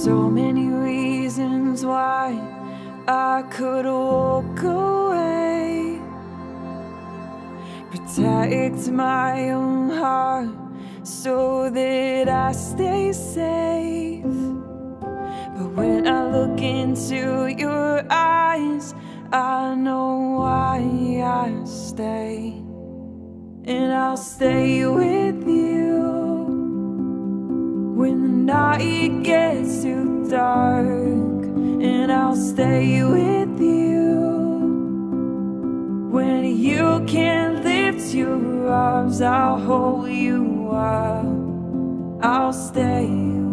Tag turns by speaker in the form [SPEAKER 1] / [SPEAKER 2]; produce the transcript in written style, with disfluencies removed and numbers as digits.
[SPEAKER 1] so many reasons why I could walk away, protect my own heart so that I stay safe. But when I look into your eyes, I know why I stay. And I'll stay with you when the night gets too dark. And I'll stay with you when you can't lift your arms. I'll hold you up, I'll stay with you.